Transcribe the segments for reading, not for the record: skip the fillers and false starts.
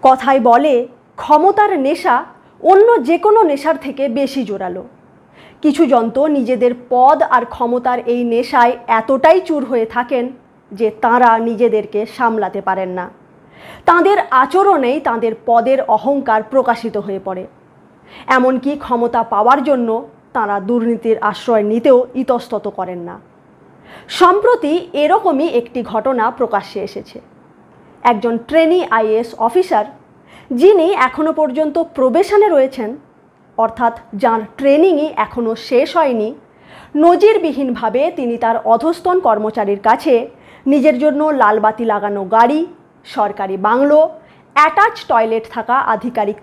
কথায় বলে ক্ষমতার নেশা অন্য যে কোনো নেশার থেকে বেশি জোরালো। কিছু জন তো নিজেদের পদ আর ক্ষমতার এই নেশায় এতটাই চুর হয়ে থাকেন যে তাঁরা নিজেদেরকে সামলাতে পারেন না। তাঁদের আচরণেই তাঁদের পদের অহংকার প্রকাশিত হয়ে পড়ে। এমনকি ক্ষমতা পাওয়ার জন্য তাঁরা দুর্নীতির আশ্রয় নিতেও ইতস্তত করেন না। সম্প্রতি এরকমই একটি ঘটনা প্রকাশ্যে এসেছে। একজন ট্রেনি আইএএস অফিসার, যিনি এখনো পর্যন্ত প্রবেশনে রয়েছেন, অর্থাৎ যার ট্রেনিংই এখনও শেষ হয়নি, নজিরবিহীনভাবে তিনি তার অধস্তন কর্মচারীর কাছে নিজের জন্য লালবাতি লাগানো গাড়ি, সরকারি বাংলো, অ্যাটাচ টয়লেট থাকা আধিকারিক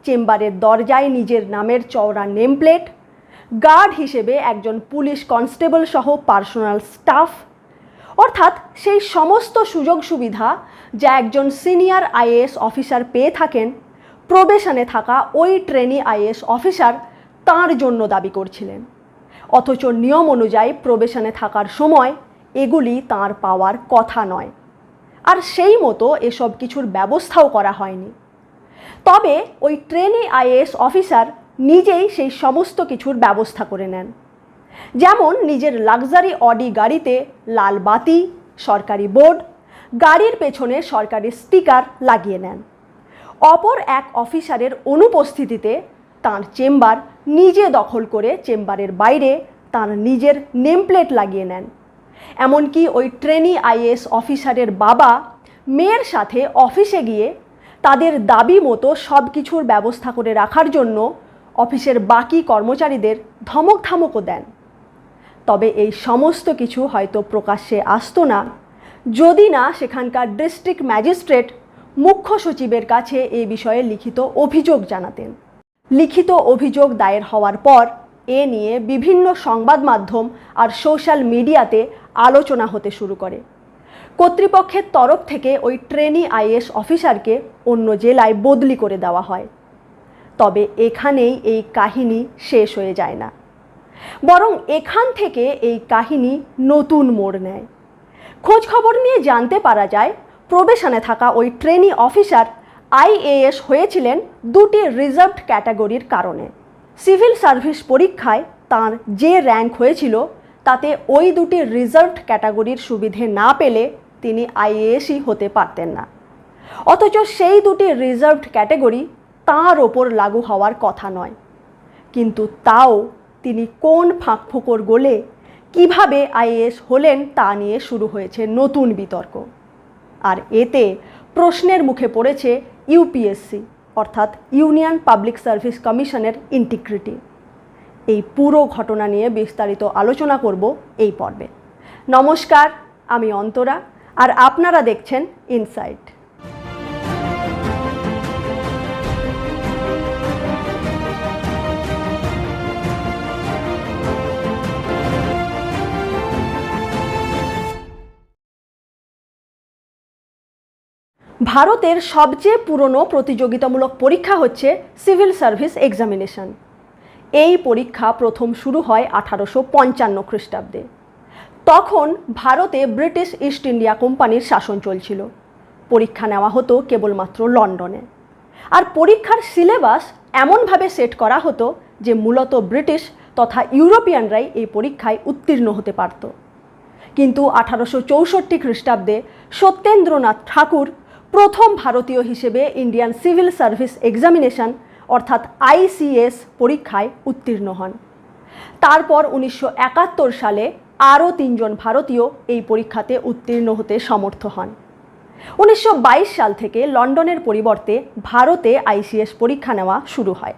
চেম্বারের দরজায় নিজের নামের চওড়া নেমপ্লেট, গার্ড হিসেবে একজন পুলিশ কনস্টেবল সহ পার্সোনাল স্টাফ, অর্থাৎ সেই সমস্ত সুযোগ সুবিধা যা একজন সিনিয়র আইএএস অফিসার পেয়ে থাকেন, প্রবেশনে থাকা ওই ট্রেনি আইএএস অফিসার তাঁর জন্য দাবি করছিলেন। অথচ নিয়ম অনুযায়ী প্রবেশনে থাকার সময় এগুলি তাঁর পাওয়ার কথা নয়, আর সেই মতো এসব কিছুর ব্যবস্থাও করা হয়নি। তবে ওই ট্রেনি আইএএস অফিসার নিজেই সেই সমস্ত কিছুর ব্যবস্থা করে নেন। যেমন নিজের লাক্সারি অডি গাড়িতে লাল বাতি, সরকারি বোর্ড, গাড়ির পেছনে সরকারি স্টিকার লাগিয়ে নেন। অপর এক অফিসারের অনুপস্থিতিতে তাঁর চেম্বার নিজে দখল করে চেম্বারের বাইরে তাঁর নিজের নেমপ্লেট লাগিয়ে নেন। এমনকি ওই ট্রেনি আইএএস অফিসারের বাবা মেয়ের সাথে অফিসে গিয়ে তাদের দাবি মতো সব কিছুর ব্যবস্থা করে রাখার জন্য অফিসের বাকি কর্মচারীদের ধমক ধামকও দেন। তবে এই সমস্ত কিছু হয়তো প্রকাশ্যে আসতো না যদি না সেখানকার ডিস্ট্রিক্ট ম্যাজিস্ট্রেট মুখ্য সচিবের কাছে এই বিষয়ে লিখিত অভিযোগ জানাতেন। লিখিত অভিযোগ দায়ের হওয়ার পর এ নিয়ে বিভিন্ন সংবাদ মাধ্যম আর সোশ্যাল মিডিয়াতে আলোচনা হতে শুরু করে। কর্তৃপক্ষের তরফ থেকে ওই ট্রেনি আইএএস অফিসারকে অন্য জেলায় বদলি করে দেওয়া হয়। তবে এখানেই এই কাহিনী শেষ হয়ে যায় না, বরং এখান থেকে এই কাহিনী নতুন মোড় নেয়। খোঁজ খবর নিয়ে জানতে পারা যায়, প্রবেশনে থাকা ওই ট্রেনি অফিসার আইএএস হয়েছিলেন দুটি রিজার্ভড ক্যাটাগরির কারণে। সিভিল সার্ভিস পরীক্ষায় তাঁর যে র্যাঙ্ক হয়েছিল তাতে ওই দুটি রিজার্ভড ক্যাটাগরির সুবিধে না পেলে তিনি আইএএসই হতে পারতেন না। অথচ সেই দুটি রিজার্ভড ক্যাটাগরি তাঁর ওপর লাগু হওয়ার কথা নয়। কিন্তু তাও তিনি কোন ফাঁকফোকর গলে কিভাবে আইএএস হলেন তা নিয়ে শুরু হয়েছে নতুন বিতর্ক। আর এতে প্রশ্নের মুখে পড়েছে ইউপিএসসি, অর্থাৎ ইউনিয়ন পাবলিক সার্ভিস কমিশনের ইন্টিগ্রিটি। এই পুরো ঘটনা নিয়ে বিস্তারিত আলোচনা করব এই পর্বে। নমস্কার, আমি অন্তরা, আর আপনারা দেখছেন ইনসাইট। ভারতের সবচেয়ে পুরনো প্রতিযোগিতামূলক পরীক্ষা হচ্ছে সিভিল সার্ভিস এক্সামিনেশন। এই পরীক্ষা প্রথম শুরু হয় 1855 খ্রিস্টাব্দে। তখন ভারতে ব্রিটিশ ইস্ট ইন্ডিয়া কোম্পানির শাসন চলছিল। পরীক্ষা নেওয়া হতো কেবলমাত্র লন্ডনে। আর পরীক্ষার সিলেবাস এমনভাবে সেট করা হতো যে মূলত ব্রিটিশ তথা ইউরোপিয়ানরাই এই পরীক্ষায় উত্তীর্ণ হতে পারত। কিন্তু 1864 খ্রিস্টাব্দে সত্যেন্দ্রনাথ ঠাকুর প্রথম ভারতীয় হিসেবে ইন্ডিয়ান সিভিল সার্ভিস এক্সামিনেশন অর্থাৎ আইসিএস পরীক্ষায় উত্তীর্ণ হন। তারপর 1971 সালে আরও 3 জন ভারতীয় এই পরীক্ষাতে উত্তীর্ণ হতে সমর্থ হন। 1922 সাল থেকে লন্ডনের পরিবর্তে ভারতে আইসিএস পরীক্ষা নেওয়া শুরু হয়।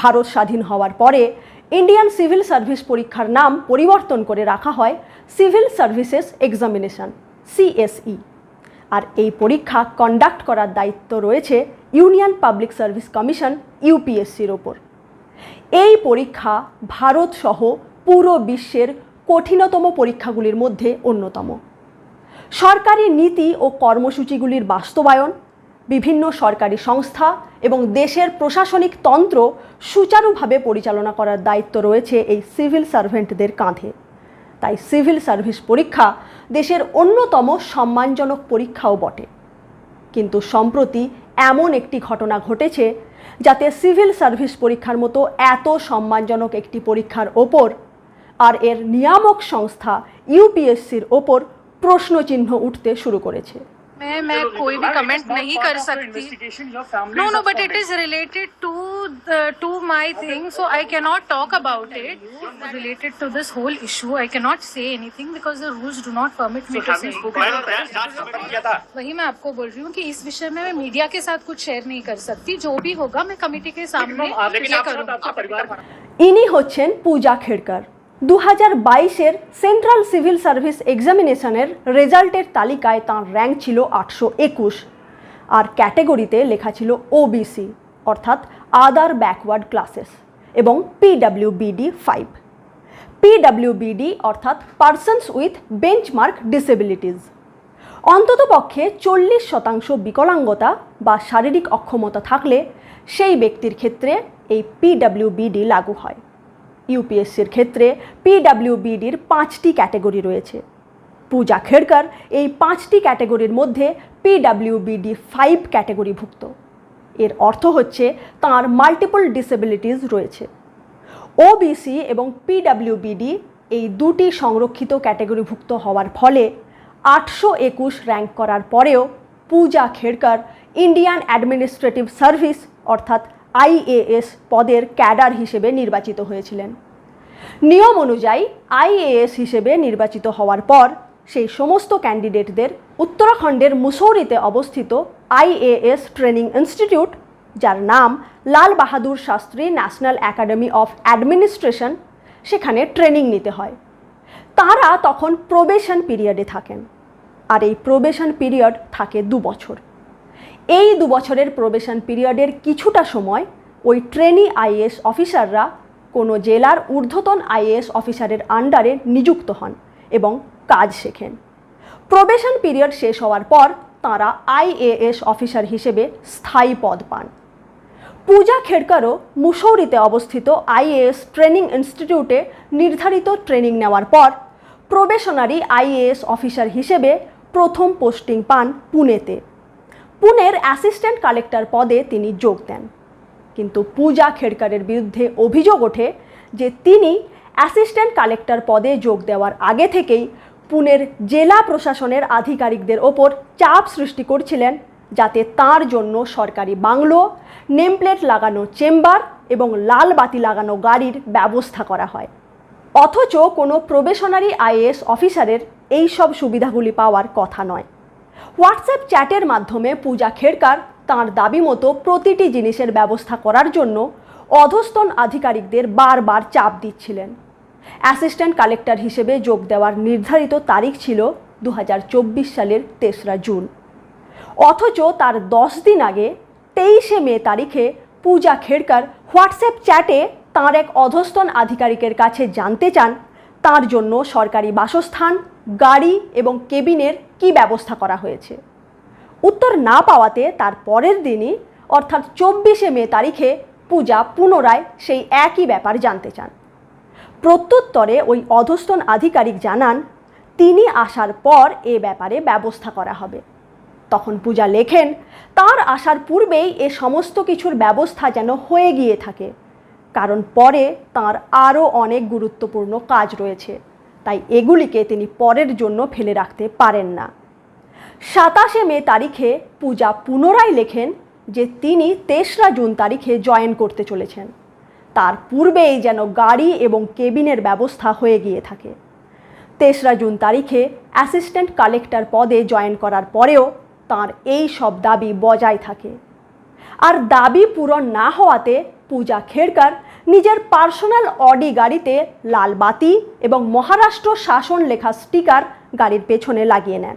ভারত স্বাধীন হওয়ার পরে ইন্ডিয়ান সিভিল সার্ভিস পরীক্ষার নাম পরিবর্তন করে রাখা হয় সিভিল সার্ভিসেস এক্সামিনেশন, সিএসই। আর এই পরীক্ষা কন্ডাক্ট করার দায়িত্ব রয়েছে ইউনিয়ন পাবলিক সার্ভিস কমিশন, ইউপিএসসির ওপর। এই পরীক্ষা ভারত সহ পুরো বিশ্বের কঠিনতম পরীক্ষাগুলির মধ্যে অন্যতম। সরকারি নীতি ও কর্মসূচিগুলির বাস্তবায়ন, বিভিন্ন সরকারি সংস্থা এবং দেশের প্রশাসনিক তন্ত্র সুচারুভাবে পরিচালনা করার দায়িত্ব রয়েছে এই সিভিল সার্ভেন্টদের কাঁধে। তাই সিভিল সার্ভিস পরীক্ষা দেশের অন্যতম সম্মানজনক পরীক্ষাও বটে। কিন্তু সম্প্রতি এমন একটি ঘটনা ঘটেছে যাতে সিভিল সার্ভিস পরীক্ষার মতো এত সম্মানজনক একটি পরীক্ষার ওপর আর এর নিয়ামক সংস্থা ইউপিএসসির ওপর প্রশ্নচিহ্ন উঠতে শুরু করেছে। मैं कोई भी कमेंट नहीं कर सकती। No, but it is related to my thing, so I cannot talk about it. Related to this whole issue, I cannot say anything because the rules do not permit me to say. वही मैं आपको बोल रही हूँ कि इस विषय में मैं मीडिया के साथ कुछ शेयर नहीं कर सकती। जो भी होगा मैं कमेटी के सामने ये करूँगी। इनी হচ্ছেন পূজা খেড়কর। 2022-এর সেন্ট্রাল সিভিল সার্ভিস এক্সামিনেশনের রেজাল্টের তালিকায় তাঁর র্যাঙ্ক ছিল 821 আর ক্যাটেগরিতে লেখা ছিল ওবিসি অর্থাৎ আদার ব্যাকওয়ার্ড ক্লাসেস এবং পিডব্লিউবিডি 5। পিডব্লিউবিডি অর্থাৎ পারসনস উইথ বেঞ্চমার্ক ডিসেবিলিটিস। অন্ততপক্ষে 40% বিকলাঙ্গতা বা শারীরিক অক্ষমতা থাকলে সেই ব্যক্তির ক্ষেত্রে এই পিডব্লিউবিডি লাগু হয়। ইউপিএসসির ক্ষেত্রে পিডব্লিউবিডির 5টি ক্যাটেগরি রয়েছে। পূজা খেড়কর এই 5টি ক্যাটেগরির মধ্যে পিডব্লিউবিডি 5 ক্যাটেগরিভুক্ত। এর অর্থ হচ্ছে তাঁর মাল্টিপল ডিসেবিলিটিস রয়েছে। ওবিসি এবং পিডব্লিউবিডি এই দুটি সংরক্ষিত ক্যাটেগরিভুক্ত হওয়ার ফলে 821 র্যাঙ্ক করার পরেও পূজা খেড়কর ইন্ডিয়ান অ্যাডমিনিস্ট্রেটিভ সার্ভিস অর্থাৎ আইএএস পদের ক্যাডার হিসেবে নির্বাচিত হয়েছিলেন। নিয়ম অনুযায়ী আইএএস হিসেবে নির্বাচিত হওয়ার পর সেই সমস্ত ক্যান্ডিডেটদের উত্তরাখণ্ডের মুসৌরিতে অবস্থিত আইএএস ট্রেনিং ইনস্টিটিউট, যার নাম Lal Bahadur Shastri National Academy of Administration, সেখানে ট্রেনিং নিতে হয়। তারা তখন প্রবেশন পিরিয়ডে থাকেন আর এই প্রবেশন পিরিয়ড থাকে 2 বছর। এই 2 বছরের প্রবেশন পিরিয়ডের কিছুটা সময় ওই ট্রেনি আইএএস অফিসাররা কোনো জেলার ঊর্ধ্বতন আইএএস অফিসারের আন্ডারে নিযুক্ত হন এবং কাজ শেখেন। প্রবেশন পিরিয়ড শেষ হওয়ার পর তাঁরা আইএএস অফিসার হিসেবে স্থায়ী পদ পান। পূজা খেড়করও মুসৌরিতে অবস্থিত আইএএস ট্রেনিং ইনস্টিটিউটে নির্ধারিত ট্রেনিং নেওয়ার পর প্রবেশনারি আইএএস অফিসার হিসেবে প্রথম পোস্টিং পান পুনেতে। পুনের অ্যাসিস্ট্যান্ট কালেক্টর পদে তিনি যোগ দেন। কিন্তু পূজা খেড়করের বিরুদ্ধে অভিযোগ ওঠে যে তিনি অ্যাসিস্ট্যান্ট কালেক্টর পদে যোগ দেওয়ার আগে থেকেই পুনের জেলা প্রশাসনের আধিকারিকদের ওপর চাপ সৃষ্টি করছিলেন যাতে তার জন্য সরকারি বাংলো, নেমপ্লেট লাগানো চেম্বার এবং লাল বাতি লাগানো গাড়ির ব্যবস্থা করা হয়। অথচ কোনো প্রবেশনারি আইএএস অফিসারের এই সব সুবিধাগুলি পাওয়ার কথা নয়। হোয়াটসঅ্যাপ চ্যাটের মাধ্যমে পূজা খেড়কর তাঁর দাবি মতো প্রতিটি জিনিসের ব্যবস্থা করার জন্য অধস্তন আধিকারিকদের বারবার চাপ দিচ্ছিলেন। অ্যাসিস্ট্যান্ট কালেক্টর হিসেবে যোগ দেওয়ার নির্ধারিত তারিখ ছিল 2024 সালের 3রা জুন। অথচ তার 10 দিন আগে 23শে মে তারিখে পূজা খেড়কর হোয়াটসঅ্যাপ চ্যাটে তাঁর এক অধস্তন আধিকারিকের কাছে জানতে চান তার জন্য সরকারি বাসস্থান, গাড়ি এবং কেবিনের কী ব্যবস্থা করা হয়েছে। উত্তর না পাওয়াতে তার পরের দিনই অর্থাৎ 24শে মে তারিখে পূজা পুনরায় সেই একই ব্যাপার জানতে চান। প্রত্যুত্তরে ওই অধস্তন আধিকারিক জানান তিনি আসার পর এ ব্যাপারে ব্যবস্থা করা হবে। তখন পূজা লেখেন তার আসার পূর্বেই এ সমস্ত কিছুর ব্যবস্থা যেন হয়ে গিয়ে থাকে, কারণ পরে তার আরও অনেক গুরুত্বপূর্ণ কাজ রয়েছে, তাই এগুলিকে তিনি পরের জন্য ফেলে রাখতে পারেন না। 27শে মে তারিখে পূজা পুনরায় লেখেন যে তিনি 3রা জুন তারিখে জয়েন করতে চলেছেন। তার পূর্বেই যেন গাড়ি এবং কেবিনের ব্যবস্থা হয়ে গিয়ে থাকে। 3রা জুন তারিখে অ্যাসিস্ট্যান্ট কালেক্টর পদে জয়েন করার পরেও তার এই সব দাবি বজায় থাকে। আর দাবি পূরণ না হওয়াতে পূজা খেড়কর নিজের পার্সোনাল অডি গাড়িতে লাল বাতি এবং মহারাষ্ট্র শাসন লেখা স্টিকার গাড়ির পেছনে লাগিয়ে নেন।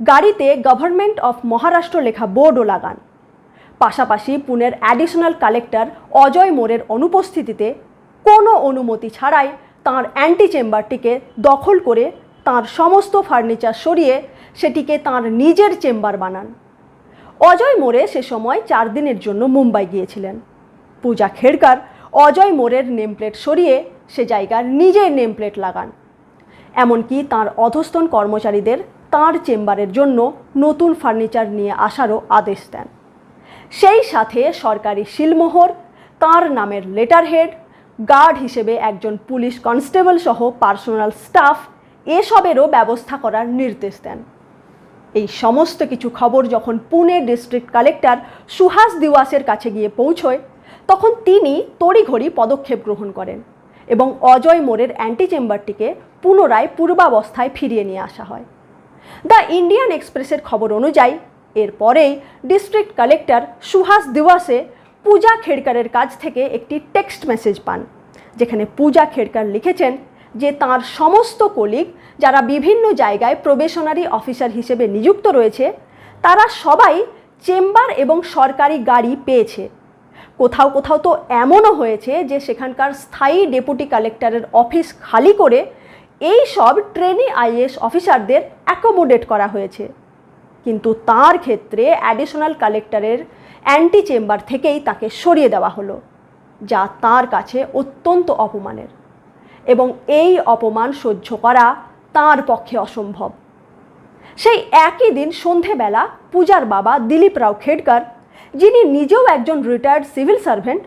গাড়িতে গভর্নমেন্ট অফ মহারাষ্ট্র লেখা বোর্ডও লাগান। পাশাপাশি পুনের অ্যাডিশনাল কালেক্টর অজয় মোরের অনুপস্থিতিতে কোনো অনুমতি ছাড়াই তাঁর অ্যান্টি চেম্বারটিকে দখল করে তাঁর সমস্ত ফার্নিচার সরিয়ে সেটিকে তাঁর নিজের চেম্বার বানান। অজয় মোরে সে সময় 4 দিনের জন্য মুম্বাই গিয়েছিলেন। পূজা খেড়কর অজয় মোরের নেমপ্লেট সরিয়ে সে জায়গার নিজের নেমপ্লেট লাগান। এমনকি তাঁর অধস্তন কর্মচারীদের তাঁর চেম্বারের জন্য নতুন ফার্নিচার নিয়ে আসারও আদেশ দেন। সেই সাথে সরকারি সিলমোহর, তাঁর নামের লেটারহেড, গার্ড হিসেবে একজন পুলিশ কনস্টেবল সহ পার্সোনাল স্টাফ এসবেরও ব্যবস্থা করার নির্দেশ দেন। এই সমস্ত কিছু খবর যখন পুনে ডিস্ট্রিক্ট কালেক্টর সুহাস দিওয়াসের কাছে গিয়ে পৌঁছয়, তখন তিনি তড়িঘড়ি পদক্ষেপ গ্রহণ করেন এবং অজয় মোরের অ্যান্টি চেম্বারটিকে পুনরায় পূর্বাবস্থায় ফিরিয়ে নিয়ে আসা হয়। দ্য ইন্ডিয়ান এক্সপ্রেসের খবর অনুযায়ী এরপরেই ডিস্ট্রিক্ট কালেক্টর সুহাস দিওয়াসে পূজা খেড়কারের কাছ থেকে একটি টেক্সট মেসেজ পান, যেখানে পূজা খেড়কার লিখেছেন যে তাঁর সমস্ত কলিগ যারা বিভিন্ন জায়গায় প্রবেশনারি অফিসার হিসেবে নিযুক্ত রয়েছে, তারা সবাই চেম্বার এবং সরকারি গাড়ি পেয়েছে। কোথাও কোথাও তো এমনও হয়েছে যে সেখানকার স্থায়ী ডেপুটি কালেক্টরের অফিস খালি করে এই সব ট্রেনি আইএএস অফিসারদের অ্যাকোমোডেট করা হয়েছে। কিন্তু তার ক্ষেত্রে অ্যাডিশনাল কালেক্টরের অ্যান্টি চেম্বার থেকেই তাকে সরিয়ে দেওয়া হলো, যা তার কাছে অত্যন্ত অপমানের, এবং এই অপমান সহ্য করা তার পক্ষে অসম্ভব। সেই একই দিন সন্ধেবেলা পূজার বাবা দিলীপ রাও খেড়কার, যিনি নিজেও একজন রিটায়ার্ড সিভিল সার্ভেন্ট,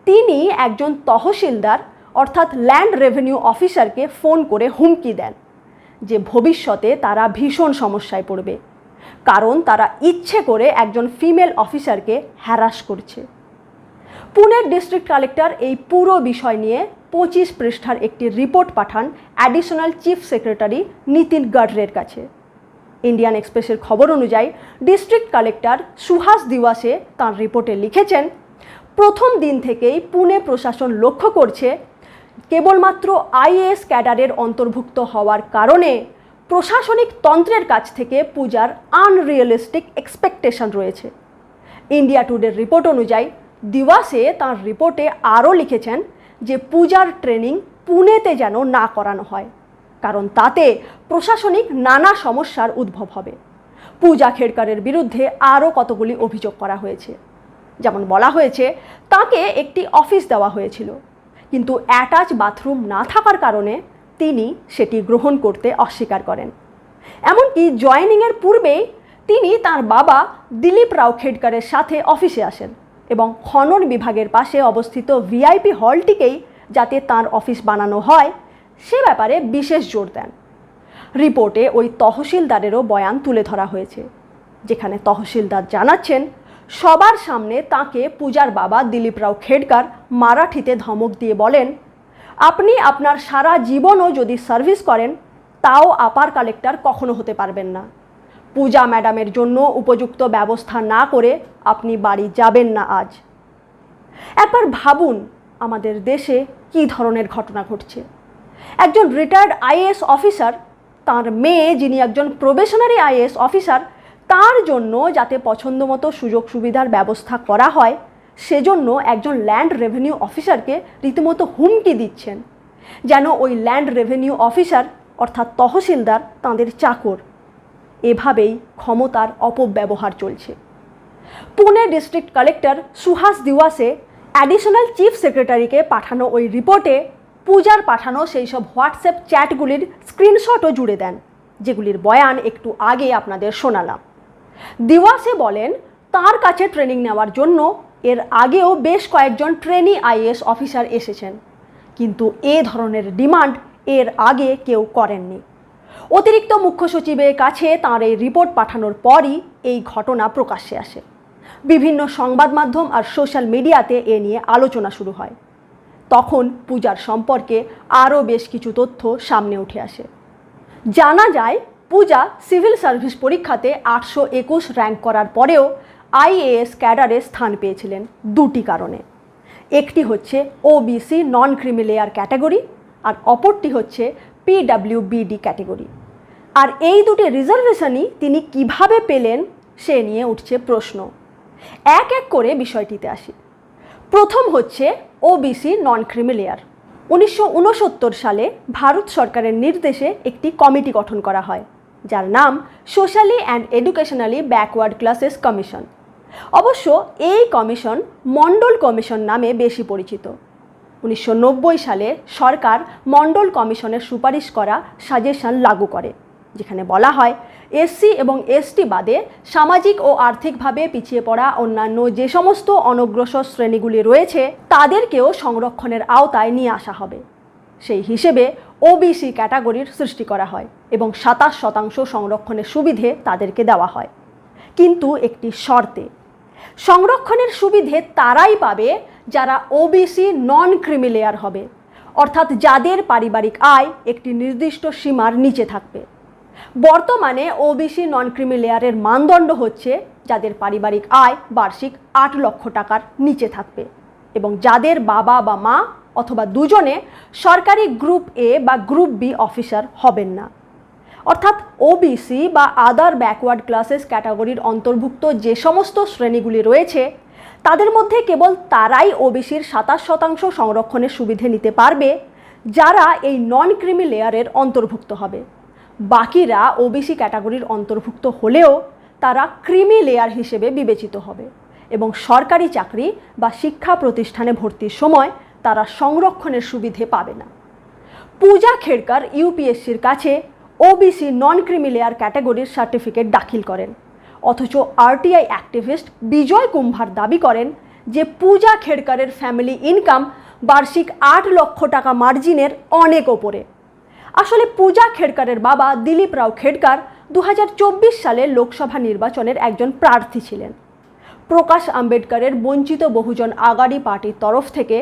তিনি একজন তহসিলদার অর্থাৎ ল্যান্ড রেভিনিউ অফিসারকে ফোন করে হুমকি দেন যে ভবিষ্যতে তারা ভীষণ সমস্যায় পড়বে, কারণ তারা ইচ্ছে করে একজন ফিমেল অফিসারকে হ্যারাস করছে। পুনের ডিস্ট্রিক্ট কালেক্টর এই পুরো বিষয় নিয়ে 25 পৃষ্ঠার একটি রিপোর্ট পাঠান অ্যাডিশনাল চিফ সেক্রেটারি নিতিন গডরের কাছে। ইন্ডিয়ান এক্সপ্রেসের খবর অনুযায়ী ডিস্ট্রিক্ট কালেক্টর সুহাস দিওয়াসে তাঁর রিপোর্টে লিখেছেন, প্রথম দিন থেকেই পুনে প্রশাসন লক্ষ্য করছে কেবলমাত্র আইএএস ক্যাডারের অন্তর্ভুক্ত হওয়ার কারণে প্রশাসনিক তন্ত্রের কাছ থেকে পূজার আনরিয়েলিস্টিক এক্সপেকটেশন রয়েছে। ইন্ডিয়া টুডের রিপোর্ট অনুযায়ী দিওয়াসে তাঁর রিপোর্টে আরও লিখেছেন যে পূজার ট্রেনিং পুনেতে যেন না করানো হয়, কারণ তাতে প্রশাসনিক নানা সমস্যার উদ্ভব হবে। পূজা খেড়কারের বিরুদ্ধে আরও কতগুলি অভিযোগ করা হয়েছে। যেমন বলা হয়েছে তাকে একটি অফিস দেওয়া হয়েছিল, কিন্তু অ্যাটাচ বাথরুম না থাকার কারণে তিনি সেটি গ্রহণ করতে অস্বীকার করেন। এমনকি জয়েনিংয়ের পূর্বেই তিনি তার বাবা দিলীপ রাও খেড়কারের সাথে অফিসে আসেন এবং খনন বিভাগের পাশে অবস্থিত ভিআইপি হলটিকেই যাতে তার অফিস বানানো হয় সে ব্যাপারে বিশেষ জোর দেন। রিপোর্টে ওই তহসিলদারেরও বয়ান তুলে ধরা হয়েছে, যেখানে তহসিলদার জানাচ্ছেন সবার সামনে তাকে পূজার বাবা দিলীপ রাও খেড়কার মারাঠিতে ধমক দিয়ে বলেন, আপনি আপনার সারা জীবনও যদি সার্ভিস করেন তাও আপার কালেক্টর কখনো হতে পারবেন না। পূজা ম্যাডামের জন্য উপযুক্ত ব্যবস্থা না করে আপনি বাড়ি যাবেন না আজ। একবার ভাবুন আমাদের দেশে কী ধরনের ঘটনা ঘটছে। একজন রিটায়ার্ড আইএএস অফিসার, তার মেয়ে যিনি একজন প্রবেশনারি আইএএস অফিসার, তার জন্য যাতে পছন্দ মতো সুযোগ সুবিধার ব্যবস্থা করা হয় সেজন্য একজন ল্যান্ড রেভিনিউ অফিসারকে রীতিমতো হুমকি দিচ্ছেন, যেন ওই ল্যান্ড রেভিনিউ অফিসার অর্থাৎ তহসিলদার তাঁদের চাকর। এভাবেই ক্ষমতার অপব্যবহার চলছে। Pune district collector Suhas Diwase additional chief সেক্রেটারিকে পাঠানো ওই রিপোর্টে পূজার পাঠানো সেই সব হোয়াটসঅ্যাপ চ্যাটগুলির স্ক্রিনশটও জুড়ে দেন, যেগুলির বয়ান একটু আগে আপনাদের শোনালাম। দিওয়াসে বলেন তার কাছে ট্রেনিং নেওয়ার জন্য এর আগেও বেশ কয়েকজন ট্রেনি আইএএস অফিসার এসেছেন, কিন্তু এ ধরনের ডিমান্ড এর আগে কেউ করেননি। অতিরিক্ত মুখ্য সচিবের কাছে তাঁর এই রিপোর্ট পাঠানোর পরই এই ঘটনা প্রকাশ্যে আসে। বিভিন্ন সংবাদ মাধ্যম আর সোশ্যাল মিডিয়াতে এ নিয়ে আলোচনা শুরু হয়। তখন পূজার সম্পর্কে আরও বেশ কিছু তথ্য সামনে উঠে আসে। জানা যায় পূজা সিভিল সার্ভিস পরীক্ষাতে 821 র্যাঙ্ক করার পরেও আইএএস ক্যাডারে স্থান পেয়েছিলেন দুটি কারণে। একটি হচ্ছে ওবিসি নন ক্রিমিলেয়ার ক্যাটাগরি আর অপরটি হচ্ছে পিডব্লিউবিডি ক্যাটাগরি। আর এই দুটি রিজার্ভেশনই তিনি কিভাবে পেলেন সে নিয়ে উঠছে প্রশ্ন। এক এক করে বিষয়টিতে আসি। প্রথম হচ্ছে ওবিসি নন ক্রিমিলেয়ার। 1969 সালে ভারত সরকারের নির্দেশে একটি কমিটি গঠন করা হয়, যার নাম socially and educationally backward classes commission. অবশ্য এই কমিশন মণ্ডল কমিশন নামে বেশি পরিচিত। 1990 সালে সরকার মণ্ডল কমিশনের সুপারিশ করা সাজেশন লাগু করে যেখানে বলা হয় এসসি এবং এসটি বাদে সামাজিক ও আর্থিকভাবে পিছিয়ে পড়া অন্যান্য যে সমস্ত অনগ্রসর শ্রেণীগুলি রয়েছে তাদেরকেও সংরক্ষণের আওতায় নিয়ে আসা হবে। সেই হিসেবে ওবিসি ক্যাটাগরির সৃষ্টি করা হয় এবং 27% সংরক্ষণের সুবিধে তাদেরকে দেওয়া হয়, কিন্তু একটি শর্তে। সংরক্ষণের সুবিধে তারাই পাবে যারা ওবিসি নন ক্রিমি লেয়ার হবে, অর্থাৎ যাদের পারিবারিক আয় একটি নির্দিষ্ট সীমার নিচে থাকবে। বর্তমানে ওবিসি নন ক্রিমি লেয়ারের মানদণ্ড হচ্ছে যাদের পারিবারিক আয় বার্ষিক 8 লক্ষ টাকার নিচে থাকবে এবং যাদের বাবা বা মা অথবা দুজনে সরকারি গ্রুপ এ বা গ্রুপ বি অফিসার হবেন না। অর্থাৎ ওবিসি বা আদার ব্যাকওয়ার্ড ক্লাসেস ক্যাটাগরির অন্তর্ভুক্ত যে সমস্ত শ্রেণীগুলি রয়েছে তাদের মধ্যে কেবল তারাই ওবিসির 27% সংরক্ষণের সুবিধে নিতে পারবে যারা এই নন ক্রিমি লেয়ারের অন্তর্ভুক্ত হবে। বাকিরা ওবিসি ক্যাটাগরির অন্তর্ভুক্ত হলেও তারা ক্রিমি লেয়ার হিসেবে বিবেচিত হবে এবং সরকারি চাকরি বা শিক্ষা প্রতিষ্ঠানে ভর্তির সময় তারা সংরক্ষণের সুবিধে পাবে না। পূজা খেড়কার ইউপিএসসির কাছে ওবিসি নন ক্রিমি লেয়ার ক্যাটাগরির সার্টিফিকেট দাখিল করেন, অথচ আরটিআই অ্যাক্টিভিস্ট বিজয় কুম্ভার দাবি করেন যে পূজা খেড়কারের ফ্যামিলি ইনকাম বার্ষিক 8 লক্ষ টাকা মার্জিনের অনেক ওপরে। আসলে পূজা খেড়কারের বাবা দিলীপ রাও খেড়কার 2024 সালে লোকসভা নির্বাচনের একজন প্রার্থী ছিলেন। প্রকাশ আম্বেদকরের বঞ্চিত বহুজন আগাড়ি পার্টির তরফ থেকে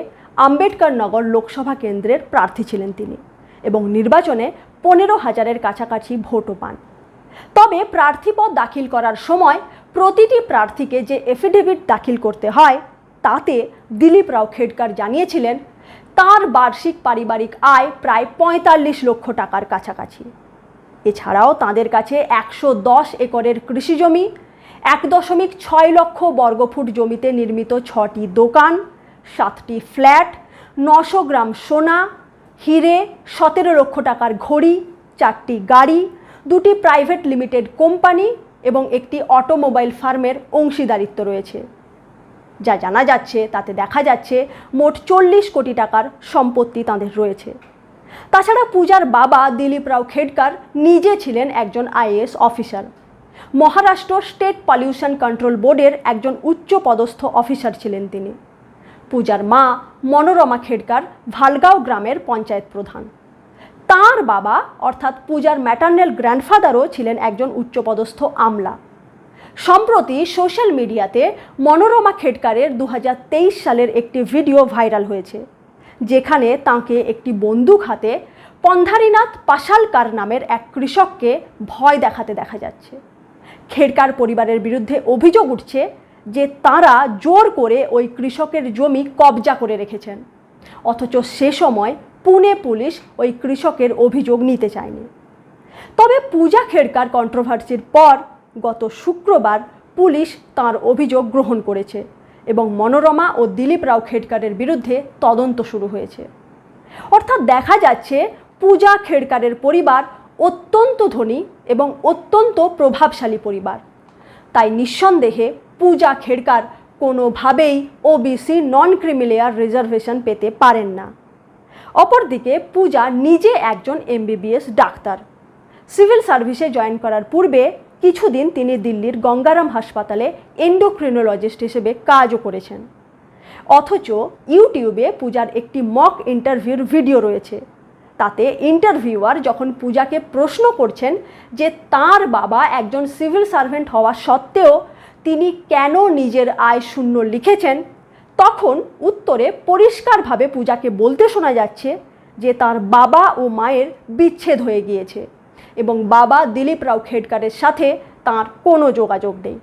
আম্বেদকর নগর লোকসভা কেন্দ্রের প্রার্থী ছিলেন তিনি এবং নির্বাচনে 15,000-এর কাছাকাছি ভোটও পান। তবে প্রার্থীপদ দাখিল করার সময় প্রতিটি প্রার্থীকে যে এফিডেভিট দাখিল করতে হয় তাতে দিলীপ রাও খেড়কার জানিয়েছিলেন তার বার্ষিক পারিবারিক আয় প্রায় 45 লক্ষ টাকার কাছাকাছি। এছাড়াও তাদের কাছে 110 একরের কৃষি জমি, 1.6 লক্ষ বর্গফুট জমিতে নির্মিত 6টি দোকান, 7টি ফ্ল্যাট, 900 গ্রাম সোনা, হিরে, 17 লক্ষ টাকার ঘড়ি, 4টি গাড়ি, 2টি প্রাইভেট লিমিটেড কোম্পানি এবং একটি অটোমোবাইল ফার্মের অংশীদারিত্ব রয়েছে। যা জানা যাচ্ছে তাতে দেখা যাচ্ছে মোট 40 কোটি টাকার সম্পত্তি তাদের রয়েছে। তাছাড়া পূজার বাবা দিলীপ রাও খেড়কার নিজে ছিলেন একজন IAS officer. Maharashtra state pollution control বোর্ডের একজন উচ্চ পদস্থ অফিসার ছিলেন তিনি। পূজার মা মনোরমা খেড়কার ভালগাঁও গ্রামের পঞ্চায়েত প্রধান। তার বাবা অর্থাৎ পূজার ম্যাটার্নাল গ্র্যান্ডফাদারও ছিলেন একজন উচ্চপদস্থ আমলা। সম্প্রতি সোশ্যাল মিডিয়াতে মনোরমা খেড়কারের 2023 সালের একটি ভিডিও ভাইরাল হয়েছে, যেখানে তাঁকে একটি বন্দুক হাতে পন্ধারীনাথ পাশালকার নামের এক কৃষককে ভয় দেখাতে দেখা যাচ্ছে। খেড়কার পরিবারের বিরুদ্ধে অভিযোগ উঠছে যে তারা জোর করে ওই কৃষকের জমি কবজা করে রেখেছেন, অথচ সে সময় পুনে পুলিশ ওই কৃষকের অভিযোগ নিতে চায়নি। তবে পূজা খেড়কার কন্ট্রোভার্সির পর গত শুক্রবার পুলিশ তার অভিযোগ গ্রহণ করেছে এবং মনোরমা ও দিলীপ রাও খেড়কারের বিরুদ্ধে তদন্ত শুরু হয়েছে। অর্থাৎ দেখা যাচ্ছে পূজা খেড়কারের পরিবার অত্যন্ত ধনী এবং অত্যন্ত প্রভাবশালী পরিবার। তাই নিঃসন্দেহে পূজা খেড়কার কোনোভাবেই ওবিসি নন ক্রিমি লেয়ার রিজার্ভেশন পেতে পারেন না। অপরদিকে পূজা নিজে একজন এমবিবিএস ডাক্তার। সিভিল সার্ভিসে জয়েন করার পূর্বে কিছুদিন তিনি দিল্লির গঙ্গারাম হাসপাতালে এন্ডোক্রিনোলজিস্ট হিসেবে কাজও করেছেন। অথচ ইউটিউবে পূজার একটি মক ইন্টারভিউর ভিডিও রয়েছে। তাতে ইন্টারভিউয়ার যখন পূজাকে প্রশ্ন করছেন যে তার বাবা একজন সিভিল সার্ভেন্ট হওয়া সত্ত্বেও তিনি কেন নিজের আয় শূন্য লিখেছেন, তখন উত্তরে পরিষ্কারভাবে পূজাকে বলতে শোনা যাচ্ছে যে তার বাবা ও মায়ের বিচ্ছেদ হয়ে গিয়েছে এবং বাবা দিলীপ রাও খেড়কারের সাথে তার কোনো যোগাযোগ নেই।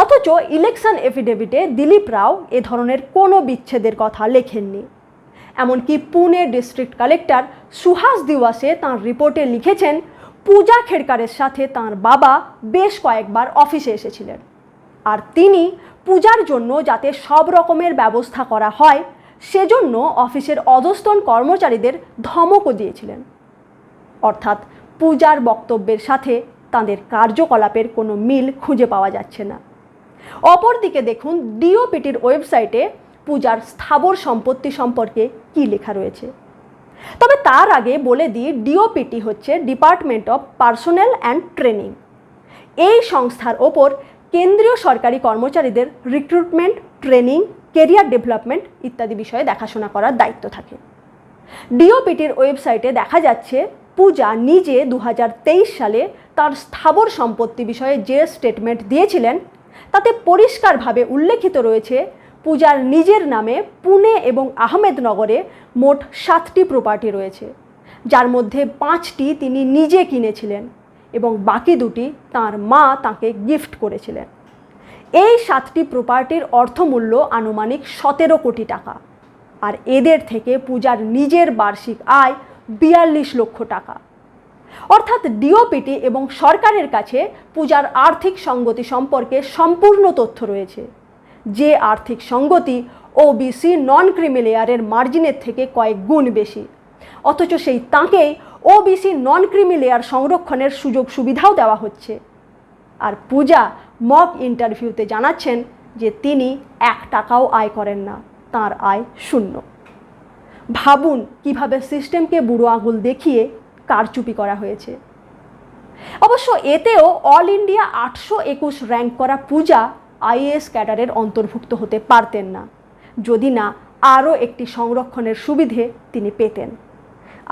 অথচ ইলেকশন এফিডেভিটে দিলীপ রাও এ ধরনের কোনো বিচ্ছেদের কথা লেখেননি। এমনকি পুনে ডিস্ট্রিক্ট কালেক্টর সুহাস দিওয়াসে তাঁর রিপোর্টে লিখেছেন পূজা খেড়কারের সাথে তাঁর বাবা বেশ কয়েকবার অফিসে এসেছিলেন আর তিনি পূজার জন্য যাতে সব রকমের ব্যবস্থা করা হয় সেজন্য অফিসের অধস্তন কর্মচারীদের ধমকও দিয়েছিলেন। অর্থাৎ পূজার বক্তব্যের সাথে তাদের কার্যকলাপের কোনো মিল খুঁজে পাওয়া যাচ্ছে না। অপরদিকে দেখুন ডিওপিটির ওয়েবসাইটে পূজার স্থাবর সম্পত্তি সম্পর্কে কী লেখা রয়েছে। তবে তার আগে বলে দিই, ডিওপিটি হচ্ছে department of personnel and training. এই সংস্থার ওপর কেন্দ্রীয় সরকারি কর্মচারীদের রিক্রুটমেন্ট, ট্রেনিং, কেরিয়ার ডেভেলপমেন্ট ইত্যাদি বিষয়ে দেখাশোনা করার দায়িত্ব থাকে। ডিওপিটির ওয়েবসাইটে দেখা যাচ্ছে পূজা নিজে 2023 সালে তার স্থাবর সম্পত্তি বিষয়ে যে স্টেটমেন্ট দিয়েছিলেন তাতে পরিষ্কারভাবে উল্লেখিত রয়েছে পূজার নিজের নামে পুনে এবং আহমেদনগরে মোট 7টি প্রপার্টি রয়েছে, যার মধ্যে 5টি তিনি নিজে কিনেছিলেন এবং বাকি 2টি তাঁর মা তাকে গিফট করেছিলেন। এই 7টি প্রপার্টির অর্থমূল্য আনুমানিক 17 কোটি টাকা, আর এদের থেকে পূজার নিজের বার্ষিক আয় 42 লক্ষ টাকা। অর্থাৎ ডিওপিটি এবং সরকারের কাছে পূজার আর্থিক সঙ্গতি সম্পর্কে সম্পূর্ণ তথ্য রয়েছে, যে আর্থিক সঙ্গতি ওবিসি নন ক্রিমি লেয়ারের মার্জিনের থেকে কয়েক গুণ বেশি, অথচ সেই তাঁকেই ওবিসি নন ক্রিমি লেয়ার সংরক্ষণের সুযোগ সুবিধাও দেওয়া হচ্ছে। আর পূজা মক ইন্টারভিউতে জানাচ্ছেন যে তিনি 1 টাকাও আয় করেন না, তাঁর আয় 0। ভাবুন কিভাবে সিস্টেমকে বুড়ো আঙুল দেখিয়ে কারচুপি করা হয়েছে। অবশ্য এতেও অল ইন্ডিয়া 821 র্যাঙ্ক করা পূজা আইএএস ক্যাডারের অন্তর্ভুক্ত হতে পারতেন না, যদি না আরও একটি সংরক্ষণের সুবিধে তিনি পেতেন,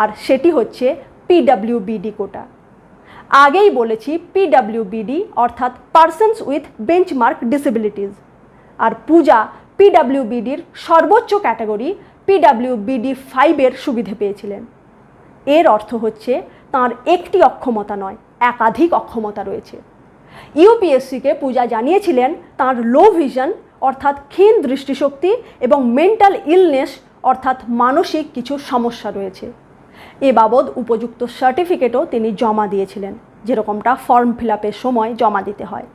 আর সেটি হচ্ছে পিডব্লিউবিডি কোটা। আগেই বলেছি পিডব্লিউবিডি অর্থাৎ পারসনস উইথ বেঞ্চমার্ক ডিসেবিলিটিস, আর পূজা পিডব্লিউবিডির সর্বোচ্চ ক্যাটাগরি পিডব্লিউবিডি 5-এর সুবিধে পেয়েছিলেন। এর অর্থ হচ্ছে তাঁর একটি অক্ষমতা নয়, একাধিক অক্ষমতা রয়েছে। ইউপিএসসিকে পূজা জানিয়েছিলেন তাঁর লো ভিশন অর্থাৎ ক্ষীণ দৃষ্টিশক্তি এবং মেন্টাল ইলনেস অর্থাৎ মানসিক কিছু সমস্যা রয়েছে। এ বাবদ উপযুক্ত সার্টিফিকেটও তিনি জমা দিয়েছিলেন, যেরকমটা ফর্ম ফিল আপের সময় জমা দিতে হয়।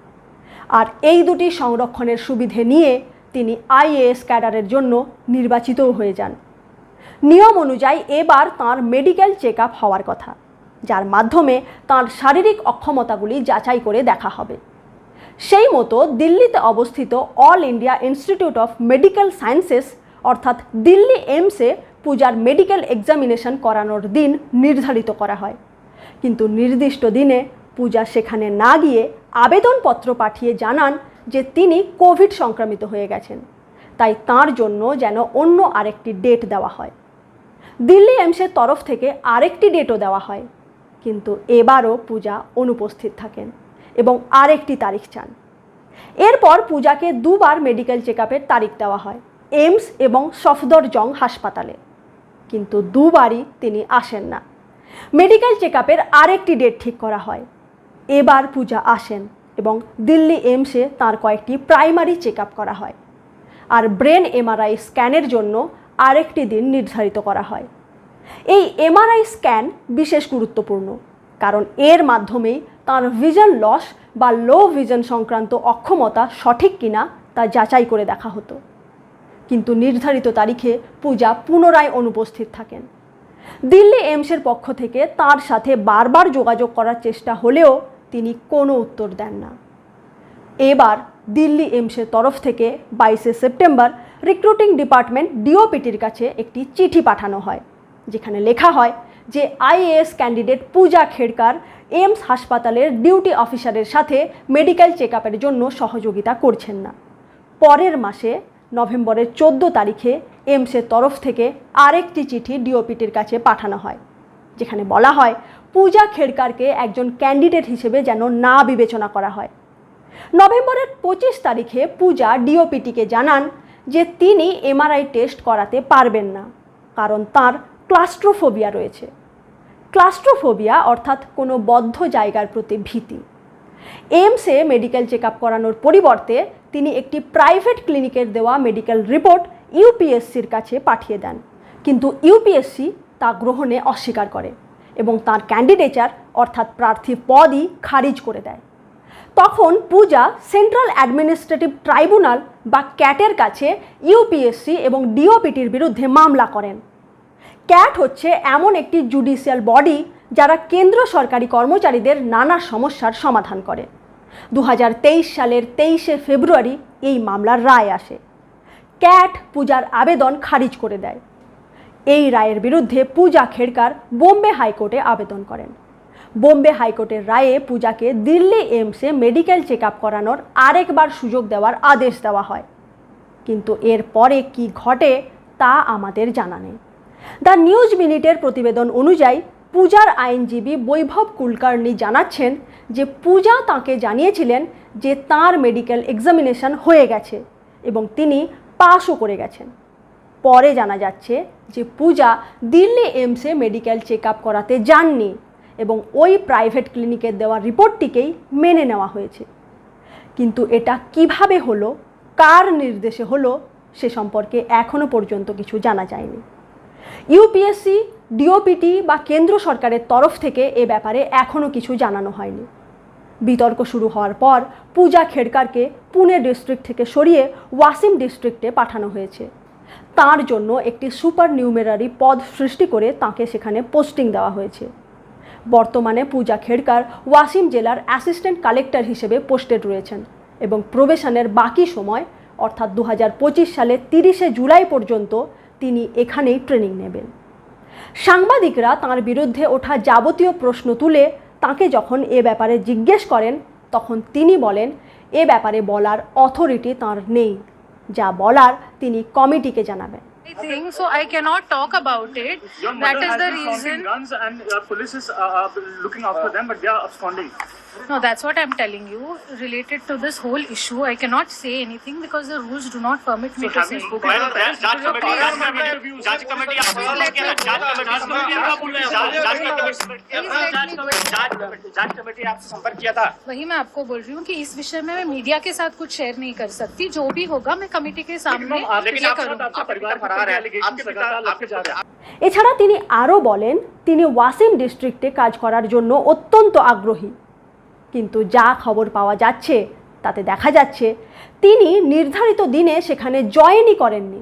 আর এই 2টি সংরক্ষণের সুবিধে নিয়ে তিনি আইএএস ক্যাডারের জন্য নির্বাচিতও হয়ে যান। নিয়ম অনুযায়ী এবার তাঁর মেডিকেল চেক আপ হওয়ার কথা, যার মাধ্যমে তাঁর শারীরিক অক্ষমতাগুলি যাচাই করে দেখা হবে। সেই মতো দিল্লিতে অবস্থিত all India institute of medical sciences অর্থাৎ দিল্লি এইমসে পূজার মেডিকেল এক্সামিনেশন করানোর দিন নির্ধারিত করা হয়, কিন্তু নির্দিষ্ট দিনে পূজা সেখানে না গিয়ে আবেদনপত্র পাঠিয়ে জানান যে তিনি কোভিড সংক্রমিত হয়ে গেছেন, তাই তাঁর জন্য যেন অন্য আরেকটি ডেট দেওয়া হয়। দিল্লি এইমসের তরফ থেকে আরেকটি ডেটও দেওয়া হয়, কিন্তু এবারও পূজা অনুপস্থিত থাকেন এবং আরেকটি তারিখ চান। এরপর পূজাকে 2বার মেডিকেল চেক আপের তারিখ দেওয়া হয় এইমস এবং সফদরজং হাসপাতালে, কিন্তু 2বারই তিনি আসেন না। মেডিকেল চেক আপের আরেকটি ডেট ঠিক করা হয়। এবার পূজা আসেন এবং দিল্লি এইমসে তাঁর কয়েকটি প্রাইমারি চেক আপ করা হয়, আর ব্রেন এমআরআই স্ক্যানের জন্য আরেকটি দিন নির্ধারিত করা হয়। এই এমআরআই স্ক্যান বিশেষ গুরুত্বপূর্ণ, কারণ এর মাধ্যমেই তাঁর ভিশন লস বা লো ভিশন সংক্রান্ত অক্ষমতা সঠিক কিনা তা যাচাই করে দেখা হতো। কিন্তু নির্ধারিত তারিখে পূজা পুনরায় অনুপস্থিত থাকেন। দিল্লি এইমসের পক্ষ থেকে তাঁর সাথে বারবার যোগাযোগ করার চেষ্টা হলেও তিনি কোনো উত্তর দেন না। এবার দিল্লি এইমসের তরফ থেকে 22শে সেপ্টেম্বর রিক্রুটিং ডিপার্টমেন্ট ডিওপিটির কাছে একটি চিঠি পাঠানো হয়, যেখানে লেখা হয় যে আইএএস ক্যান্ডিডেট পূজা খেড়কার এইমস হাসপাতালের ডিউটি অফিসারের সাথে মেডিকেল চেক আপের জন্য সহযোগিতা করছেন না। পরের মাসে নভেম্বরের 14 তারিখে এইমসের তরফ থেকে আরেকটি চিঠি ডিওপিটির কাছে পাঠানো হয়, যেখানে বলা হয় পূজা খেড়কারকে একজন ক্যান্ডিডেট হিসেবে যেন না বিবেচনা করা হয়। নভেম্বরের 25 তারিখে পূজা ডিওপিটিকে জানান যে তিনি এমআরআই টেস্ট করাতে পারবেন না, কারণ তাঁর ক্লাস্ট্রোফোবিয়া রয়েছে। ক্লাস্ট্রোফোবিয়া অর্থাৎ কোনো বদ্ধ জায়গার প্রতি ভীতি। এইমসে মেডিকেল চেক আপ করানোর পরিবর্তে তিনি একটি প্রাইভেট ক্লিনিকের দেওয়া মেডিকেল রিপোর্ট ইউপিএসসির কাছে পাঠিয়ে দেন, কিন্তু ইউপিএসসি তা গ্রহণে অস্বীকার করে এবং তার ক্যান্ডিডেচার অর্থাৎ প্রার্থী পদই খারিজ করে দেয়। তখন পূজা সেন্ট্রাল অ্যাডমিনিস্ট্রেটিভ ট্রাইব্যুনাল বা ক্যাটের কাছে ইউপিএসসি এবং ডিওপিটির বিরুদ্ধে মামলা করেন। ক্যাট হচ্ছে এমন একটি জুডিশিয়াল বডি যারা কেন্দ্র সরকারি কর্মচারীদের নানা সমস্যার সমাধান করে। 2023 সালের 23শে ফেব্রুয়ারি এই মামলার রায় আসে। ক্যাট পূজার আবেদন খারিজ করে দেয়। এই রায়ের বিরুদ্ধে পূজা খেড়কার বোম্বে হাইকোর্টে আবেদন করেন। বোম্বে হাইকোর্টের রায়ে পূজাকে দিল্লি এইমসে মেডিকেল চেক আপ করানোর আরেকবার সুযোগ দেওয়ার আদেশ দেওয়া হয়। কিন্তু এর পরে কি ঘটে তা আমাদের জানা নেই। দ্য নিউজ মিনিটের প্রতিবেদন অনুযায়ী পূজার আইনজীবী বৈভব কুলকার্নি জানাচ্ছেন যে পূজা তাঁকে জানিয়েছিলেন যে তাঁর মেডিকেল এক্সামিনেশন হয়ে গেছে এবং তিনি পাসও করে গেছেন। পরে জানা যাচ্ছে যে পূজা দিল্লি এইমসে মেডিকেল চেক আপ করাতে যাননি এবং ওই প্রাইভেট ক্লিনিকের দেওয়া রিপোর্টটিকেই মেনে নেওয়া হয়েছে। কিন্তু এটা কিভাবে হলো, কার নির্দেশে হলো সে সম্পর্কে এখনও পর্যন্ত কিছু জানা যায়নি। ইউপিএসসি, ডিওপিটি বা কেন্দ্র সরকারের তরফ থেকে এ ব্যাপারে এখনও কিছু জানানো হয়নি। বিতর্ক শুরু হওয়ার পর পূজা খেড়কারকে পুনে ডিস্ট্রিক্ট থেকে সরিয়ে ওয়াসিম ডিস্ট্রিক্টে পাঠানো হয়েছে। তার জন্য একটি সুপার নিউমেরারি পদ সৃষ্টি করে তাকে সেখানে পোস্টিং দেওয়া হয়েছে। বর্তমানে পূজা খেড়কার ওয়াসিম জেলার অ্যাসিস্ট্যান্ট কালেক্টর হিসেবে পোস্টেড রয়েছেন এবং প্রবেশনের বাকি সময় অর্থাৎ 2025 সালের 30শে জুলাই পর্যন্ত তিনি এখানেই ট্রেনিং নেবেন। সাংবাদিকরা তাঁর বিরুদ্ধে ওঠা যাবতীয় প্রশ্ন তুলে তাকে যখন এ ব্যাপারে জিজ্ঞেস করেন তখন তিনি বলেন এ ব্যাপারে বলার অথরিটি তাঁর নেই, যা বলার তিনি কমিটিকে জানাবেন। I think so. I cannot talk about it. That is the reason. Guns and police is looking after them, but they are absconding. No, that's what I'm telling you. Related to this whole issue, I cannot say anything because the rules do not permit me to say. वही मैं आपको बोल रही हूँ कि इस विषय में मैं मीडिया के साथ कुछ शेयर नहीं कर सकती। जो भी होगा मैं कमेटी के सामने ये करूँगी। এছাড়া তিনি আরও বলেন তিনি ওয়াসিম ডিস্ট্রিক্টে কাজ করার জন্য অত্যন্ত আগ্রহী, কিন্তু যা খবর পাওয়া যাচ্ছে তাতে দেখা যাচ্ছে তিনি নির্ধারিত দিনে সেখানে জয়েনই করেননি।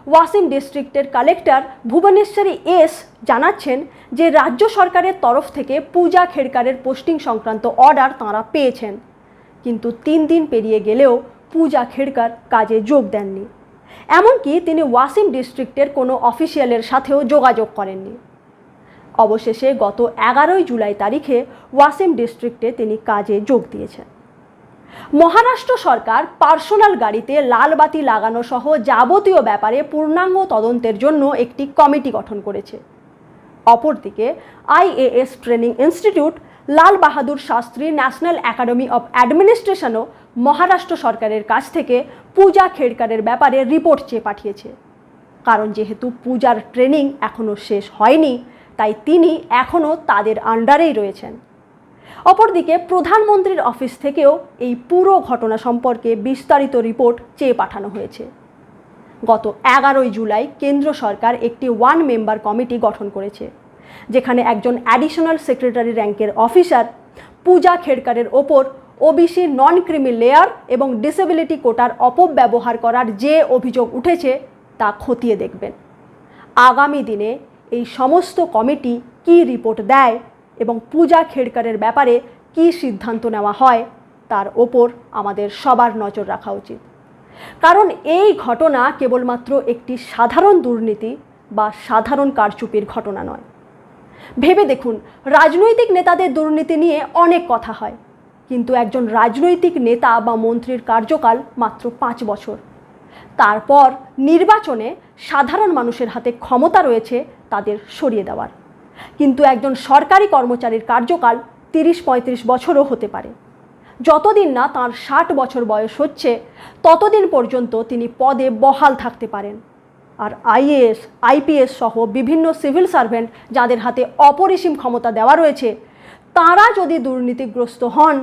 ওয়াসিম ডিস্ট্রিক্টের কালেক্টর ভুবনেশ্বরী এস জানাচ্ছেন যে রাজ্য সরকারের তরফ থেকে পূজা খেড়কারের পোস্টিং সংক্রান্ত অর্ডার তাঁরা পেয়েছেন, কিন্তু 3 দিন পেরিয়ে গেলেও পূজা খেড়কার কাজে যোগ দেননি। এমনকি তিনি ওয়াসিম ডিস্ট্রিক্টের কোনো অফিসিয়ালের সাথেও যোগাযোগ করেননি। অবশেষে গত 11 জুলাই তারিখে ওয়াসিম ডিস্ট্রিক্টে তিনি কাজে যোগ দিয়েছেন। মহারাষ্ট্র সরকার পার্সোনাল গাড়িতে লাল বাতি লাগানো সহ যাবতীয় ব্যাপারে পূর্ণাঙ্গ তদন্তের জন্য একটি কমিটি গঠন করেছে। অপরদিকে IAS training institute, Lal Bahadur Shastri National Academy of অ্যাডমিনিস্ট্রেশনও মহারাষ্ট্র সরকারের কাছ থেকে পূজা খেড়কারের ব্যাপারে রিপোর্ট চেয়ে পাঠিয়েছে। কারণ যেহেতু পূজার ট্রেনিং এখনও শেষ হয়নি, তাই তিনি এখনও তাদের আন্ডারেই রয়েছেন। অপরদিকে প্রধানমন্ত্রীর অফিস থেকেও এই পুরো ঘটনা সম্পর্কে বিস্তারিত রিপোর্ট চেয়ে পাঠানো হয়েছে। গত 11 জুলাই কেন্দ্র সরকার একটি 1 মেম্বার কমিটি গঠন করেছে, যেখানে একজন অ্যাডিশনাল সেক্রেটারি র্যাঙ্কের অফিসার পূজা খেড়কারের ওপর ওবিসি নন ক্রিমি লেয়ার এবং ডিসেবিলিটি কোটার অপব্যবহার করার যে অভিযোগ উঠেছে তা খতিয়ে দেখবেন। আগামী দিনে এই সমস্ত কমিটি কী রিপোর্ট দেয় এবং পূজা খেড়কারের ব্যাপারে কী সিদ্ধান্ত নেওয়া হয় তার ওপর আমাদের সবার নজর রাখা উচিত। কারণ এই ঘটনা কেবলমাত্র একটি সাধারণ দুর্নীতি বা সাধারণ কারচুপির ঘটনা নয়। ভেবে দেখুন, রাজনৈতিক নেতাদের দুর্নীতি নিয়ে অনেক কথা হয়, কিন্তু একজন রাজনৈতিক নেতা বা মন্ত্রীর কার্যকাল মাত্র 5 বছর। তারপর নির্বাচনে সাধারণ মানুষের হাতে ক্ষমতা রয়েছে তাদের সরিয়ে দেওয়ার, কিন্তু একজন সরকারি কর্মচারীর কার্যকাল 30-35 বছরও হতে পারে। যতদিন না তাঁর 60 বছর বয়স হচ্ছে ততদিন পর্যন্ত তিনি পদে বহাল থাকতে পারেন। আর আইএএস, আইপিএস সহ বিভিন্ন সিভিল সার্ভেন্ট যাদের হাতে অপরিসীম ক্ষমতা দেওয়া রয়েছে, তারা যদি দুর্নীতিগ্রস্ত হন,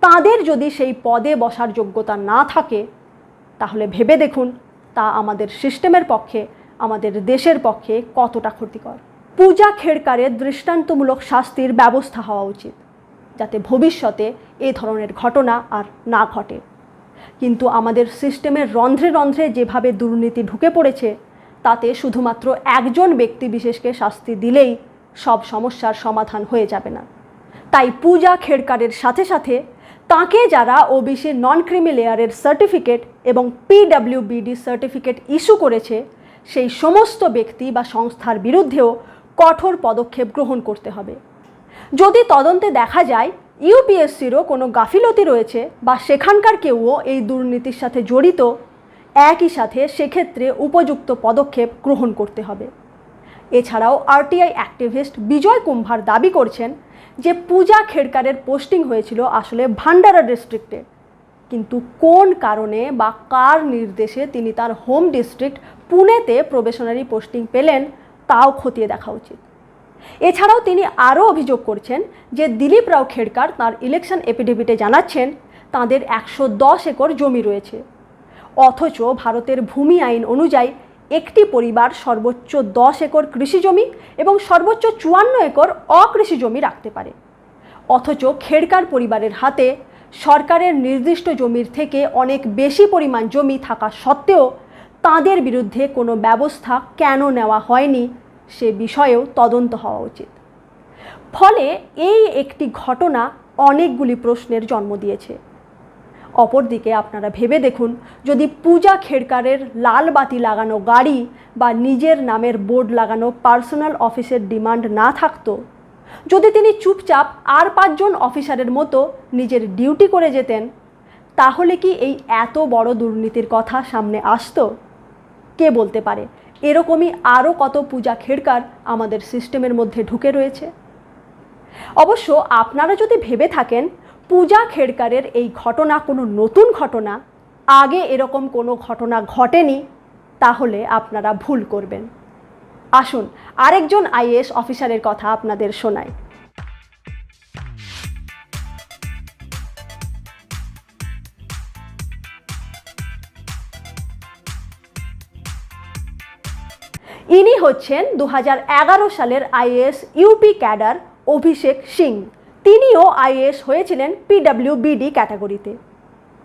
তাদের যদি সেই পদে বসার যোগ্যতা না থাকে, তাহলে ভেবে দেখুন তা আমাদের সিস্টেমের পক্ষে, আমাদের দেশের পক্ষে কতটা ক্ষতিকর। পূজা খেড়কারের দৃষ্টান্তমূলক শাস্তির ব্যবস্থা হওয়া উচিত, যাতে ভবিষ্যতে এ ধরনের ঘটনা আর না ঘটে। কিন্তু আমাদের সিস্টেমের রন্ধ্রে রন্ধ্রে যেভাবে দুর্নীতি ঢুকে পড়েছে, তাতে শুধুমাত্র একজন ব্যক্তি বিশেষকে শাস্তি দিলেই সব সমস্যার সমাধান হয়ে যাবে না। তাই পূজা খেড়কারের সাথে সাথে তাকে যারা ওবিসি নন ক্রিমি লেয়ারের সার্টিফিকেট এবং পিডব্লিউবিডি সার্টিফিকেট ইস্যু করেছে, সেই সমস্ত ব্যক্তি বা সংস্থার বিরুদ্ধেও কঠোর পদক্ষেপ গ্রহণ করতে হবে। যদি তদন্তে দেখা যায় ইউপিএসসিরও কোনো গাফিলতি রয়েছে বা সেখানকার কেউও এই দুর্নীতির সাথে জড়িত, একই সাথে সেক্ষেত্রে উপযুক্ত পদক্ষেপ গ্রহণ করতে হবে। এছাড়াও আরটিআই অ্যাক্টিভিস্ট বিজয় কুম্ভার দাবি করছেন যে পূজা খেড়কারের পোস্টিং হয়েছিল আসলে ভান্ডারা ডিস্ট্রিক্টে, কিন্তু কোন কারণে বা কার নির্দেশে তিনি তার হোম ডিস্ট্রিক্ট পুনেতে প্রবেশনারি পোস্টিং পেলেন তাও খতিয়ে দেখা উচিত। এছাড়াও তিনি আরও অভিযোগ করছেন যে দিলীপ রাও খেড়কার তাঁর ইলেকশন এফিডেভিটে জানাচ্ছেন তাঁদের 110 একর জমি রয়েছে, অথচ ভারতের ভূমি আইন অনুযায়ী একটি পরিবার সর্বোচ্চ 10 একর কৃষি জমি এবং সর্বোচ্চ 54 একর অকৃষি জমি রাখতে পারে। অথচ খেড়কার পরিবারের হাতে সরকারের নির্দিষ্ট জমির থেকে অনেক বেশি পরিমাণ জমি থাকা সত্ত্বেও তাঁদের বিরুদ্ধে কোনো ব্যবস্থা কেন নেওয়া হয়নি সে বিষয়েও তদন্ত হওয়া উচিত। ফলে এই একটি ঘটনা অনেকগুলি প্রশ্নের জন্ম দিয়েছে। অপরদিকে আপনারা ভেবে দেখুন, যদি পূজা খেড়কারের লাল বাতি লাগানো গাড়ি বা নিজের নামের বোর্ড লাগানো পার্সোনাল অফিসের ডিমান্ড না থাকতো, যদি তিনি চুপচাপ আর 5 জন অফিসারের মতো নিজের ডিউটি করে যেতেন, তাহলে কি এই এত বড় দুর্নীতির কথা সামনে আসতো? কে বলতে পারে এরকমই আরও কত পূজা খেড়কার আমাদের সিস্টেমের মধ্যে ঢুকে রয়েছে। অবশ্য আপনারা যদি ভেবে থাকেন পূজা খেড়কারের এই ঘটনা কোনো নতুন ঘটনা, আগে এরকম কোনো ঘটনা ঘটেনি, তাহলে আপনারা ভুল করবেন। আসুন আরেকজন আইএএস অফিসারের কথা আপনাদের শোনাই। ইনি হচ্ছেন 2011 সালের আইএএস ইউপি ক্যাডার অভিষেক সিং। তিনিও আইএএস হয়েছিলেন পিডব্লিউবিডি ক্যাটাগরিতে,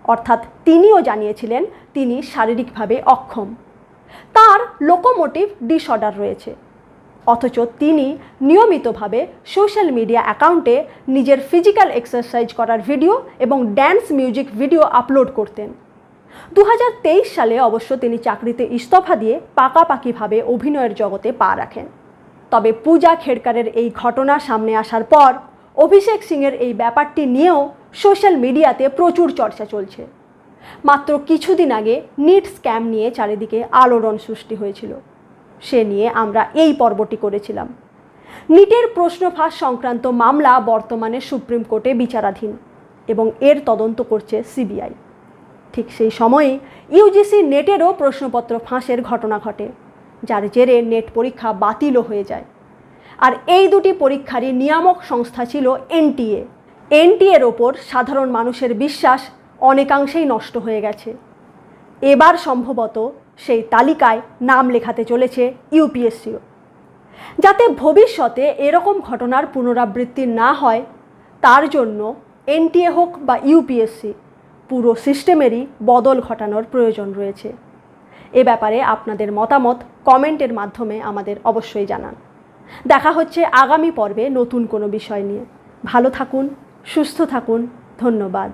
অর্থাৎ তিনিও জানিয়েছিলেন তিনি শারীরিকভাবে অক্ষম, তার লোকোমোটিভ ডিসঅর্ডার রয়েছে। অথচ তিনি নিয়মিতভাবে সোশ্যাল মিডিয়া অ্যাকাউন্টে নিজের ফিজিক্যাল এক্সারসাইজ করার ভিডিও এবং ড্যান্স মিউজিক ভিডিও আপলোড করতেন। 2023 সালে অবশ্য তিনি চাকরিতে ইস্তফা দিয়ে পাকাপাকিভাবে অভিনয়ের জগতে পা রাখেন। তবে পূজা খেড়কারের এই ঘটনা সামনে আসার পর অভিষেক সিংয়ের এই ব্যাপারটি নিয়েও সোশ্যাল মিডিয়াতে প্রচুর চর্চা চলছে। মাত্র কিছুদিন আগে নিট স্ক্যাম নিয়ে চারিদিকে আলোড়ন সৃষ্টি হয়েছিল, সে নিয়ে আমরা এই পর্বটি করেছিলাম। নিটের প্রশ্ন ফাঁস সংক্রান্ত মামলা বর্তমানে সুপ্রিম কোর্টে বিচারাধীন এবং এর তদন্ত করছে সিবিআই। ঠিক সেই সময়েই ইউজিসি নেটেরও প্রশ্নপত্র ফাঁসের ঘটনা ঘটে, যার জেরে নেট পরীক্ষা বাতিলও হয়ে যায়। আর এই দুটি পরীক্ষারই নিয়ামক সংস্থা ছিল এনটিএ। এনটিএর ওপর সাধারণ মানুষের বিশ্বাস অনেকাংশেই নষ্ট হয়ে গেছে। এবার সম্ভবত সেই তালিকায় নাম লেখাতে চলেছে ইউপিএসসিও। যাতে ভবিষ্যতে এরকম ঘটনার পুনরাবৃত্তি না হয়, তার জন্য এনটিএ হোক বা ইউপিএসসি, পুরো সিস্টেমেরই বদল ঘটানোর প্রয়োজন রয়েছে। এ ব্যাপারে আপনাদের মতামত কমেন্টের মাধ্যমে আমাদের অবশ্যই জানান। দেখা হচ্ছে আগামী পর্বে নতুন কোনো বিষয় নিয়ে। ভালো থাকুন, সুস্থ থাকুন, ধন্যবাদ।